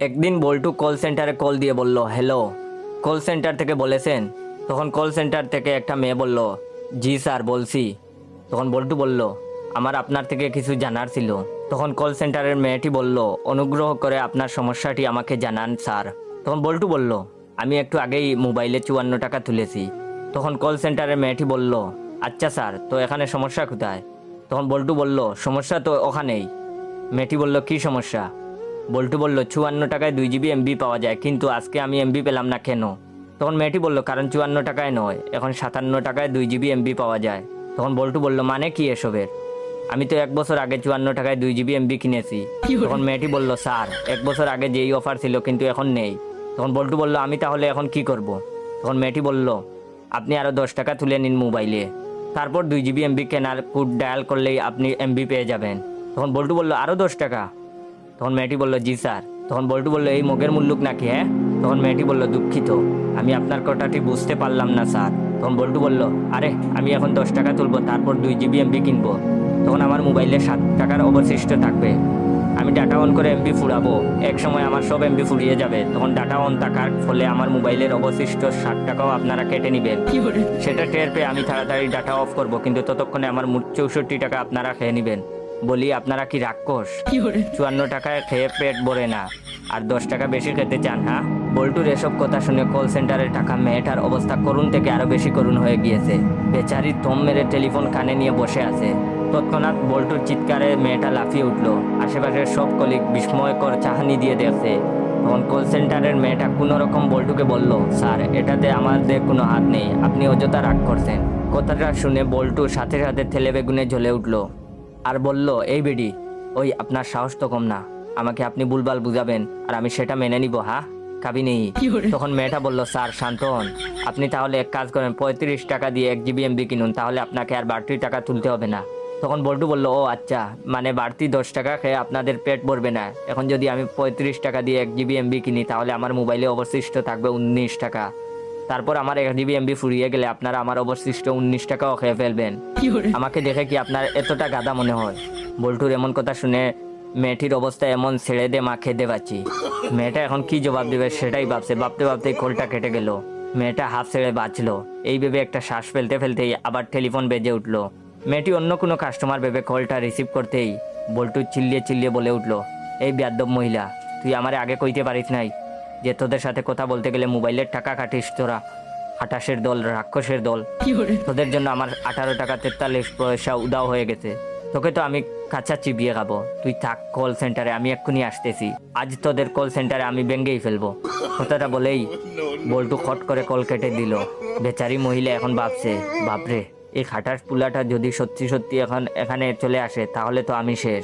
একদিন বল্টু কল সেন্টারে কল দিয়ে বলল, হ্যালো, কল সেন্টার থেকে বলেছেন? তখন কল সেন্টার থেকে একটা মেয়ে বলল, জি স্যার বলছি। তখন বল্টু বলল, আমার আপনার থেকে কিছু জানার ছিল। তখন কল সেন্টারের মেয়েটি বলল, অনুগ্রহ করে আপনার সমস্যাটি আমাকে জানান স্যার। তখন বল্টু বলল, আমি একটু আগেই মোবাইলে 54 টাকা তুলেছি। তখন কল সেন্টারের মেয়েটি বলল, আচ্ছা স্যার, তো এখানে সমস্যা কোথায়? তখন বল্টু বলল, সমস্যা তো ওখানেই। মেয়েটি বলল, কি সমস্যা? বল্টু বলল, 54 টাকায় 2 GB এমবি পাওয়া যায়, কিন্তু আজকে আমি এমবি পেলাম না কেন? তখন মেয়েটি বলল, কারণ 54 টাকায় নয়, এখন 57 টাকায় 2 GB এমবি পাওয়া যায়। তখন বল্টু বলল, মানে কি এসবের? আমি তো 1 বছর আগে 54 টাকায় 2 GB এমবি কিনেছি। তখন মেয়েটি বলল, স্যার 1 বছর আগে যেই অফার ছিল কিন্তু এখন নেই। তখন বল্টু বলল, আমি তাহলে এখন কি করব? তখন মেয়েটি বলল, আপনি আরও 10 টাকা তুলে নিন মোবাইলে, তারপর 2 GB এমবি কেনার কোড ডায়াল করলেই আপনি এমবি পেয়ে যাবেন। তখন বল্টু বলল, আরও 10 টাকা? তখন মেয়েটি বলল, জি স্যার। তখন বল্টু বলল, এই মগের মুল্লুক নাকি? হ্যাঁ। তখন মেয়েটি বলল, দুঃখিত, আমি আপনার কথাটি বুঝতে পারলাম না স্যার। তখন বল্টু বলল, আরে আমি এখন 10 টাকা তুলবো, তারপর 2 GB এমবি কিনবো, তখন আমার মোবাইলে 7 টাকার অবশিষ্ট থাকবে। আমি ডাটা অন করে এমবি ফুরাবো, এক সময় আমার সব এমবি ফুরিয়ে যাবে, তখন ডাটা অন থাকার ফলে আমার মোবাইলের অবশিষ্ট 60 টাকাও আপনারা কেটে নেবেন। সেটা টের পেয়ে আমি তাড়াতাড়ি ডাটা অফ করব, কিন্তু ততক্ষণে আমার মোট 64 টাকা আপনারা খেয়ে নেবেন। বলি, আপনারা কি রাক্ষস? 54 টাকায় খেয়ে পেট ভরে না, আর 10 টাকা বেশি খেতে চান? হ্যাঁ। বল্টুর এসব কথা শুনে কল সেন্টারে টাকা মেয়েটার অবস্থা করুণ থেকে আরো বেশি করুণ হয়ে গিয়েছে। বেচারি থম মেরে টেলিফোন কানে নিয়ে বসে আছে। তৎক্ষণাৎ বল্টুর চিৎকারে মেয়েটা লাফিয়ে উঠল। আশেপাশের সব কলিগ বিস্ময়কর চাহনি দিয়ে দেখছে। তখন কল সেন্টারের মেয়েটা কোনো রকম বল্টুকে বলল, স্যার এটাতে আমাদের কোনো হাত নেই, আপনি অযথা রাগ করছেন। কথাটা শুনে বল্টুর সাথে সাথে তেলে বেগুনে জ্বলে উঠল আর বলল, এই বেডি, ওই আপনার সাহস তো কম না, আমাকে আপনি ভুলভাল বুঝাবেন আর আমি সেটা মেনে নিব? হ্যাঁ, কাবি নেই। তখন মেয়েটা বলল, স্যার শান্ত হন, আপনি তাহলে এক কাজ করেন, 35 টাকা দিয়ে 1 GB এমবি কিনুন, তাহলে আপনাকে আর বাড়তি টাকা তুলতে হবে না। তখন বল্টু বলল, ও আচ্ছা, মানে বাড়তি 10 টাকা খেয়ে আপনাদের পেট ভরবে না। এখন যদি আমি 35 টাকা দিয়ে 1 GB এমবি কিনি, তাহলে আমার মোবাইলে অবশিষ্ট থাকবে 19 টাকা। তারপর আমার 1 GB এমবি ফুরিয়ে গেলে আপনারা আমার অবশিষ্ট 19 টাকাও খেয়ে ফেলবেন। আমাকে দেখে কি আপনার এতটা গাদা মনে হয়? বল্টুর এমন কথা শুনে মেয়েটির অবস্থা এমন, ছেড়ে দে মা, খেতে পাচ্ছি। মেয়েটা এখন কি জবাব দেবে সেটাই ভাবছে, ভাবতে ভাবতেই কলটা কেটে গেল। মেয়েটা হাফ ছেড়ে বাঁচলো, এই ভেবে একটা শ্বাস ফেলতে ফেলতেই আবার টেলিফোন বেজে উঠলো। মেয়েটি অন্য কোনো কাস্টমার ভেবে কলটা রিসিভ করতেই বল্টু চিল্লিয়ে চিল্লিয়ে বলে উঠলো, এই বেয়াদ্দব মহিলা, তুই আমারে আগে কইতে পারিস নাই যে তোদের সাথে কথা বলতে গেলে মোবাইলের টাকা কাটিস? তোরা হাটাসের দল, রাক্ষসের দল, তোদের জন্য আমার 18 টাকা 43 পয়সা উদাও হয়ে গেছে। তোকে তো আমি কাঁচা চিবিয়ে খাবো। তুই থাক কল সেন্টারে, আমি এক্ষুনি আসতেছি। আজ তোদের কল সেন্টারে আমি ভেঙ্গেই ফেলবো। কথাটা বলেই বল্টু খট করে কল কেটে দিল। বেচারি মহিলা এখন ভাবছে, বাপরে, এই খাটাস পুলাটা যদি সত্যি সত্যি এখন এখানে চলে আসে, তাহলে তো আমি শেষ।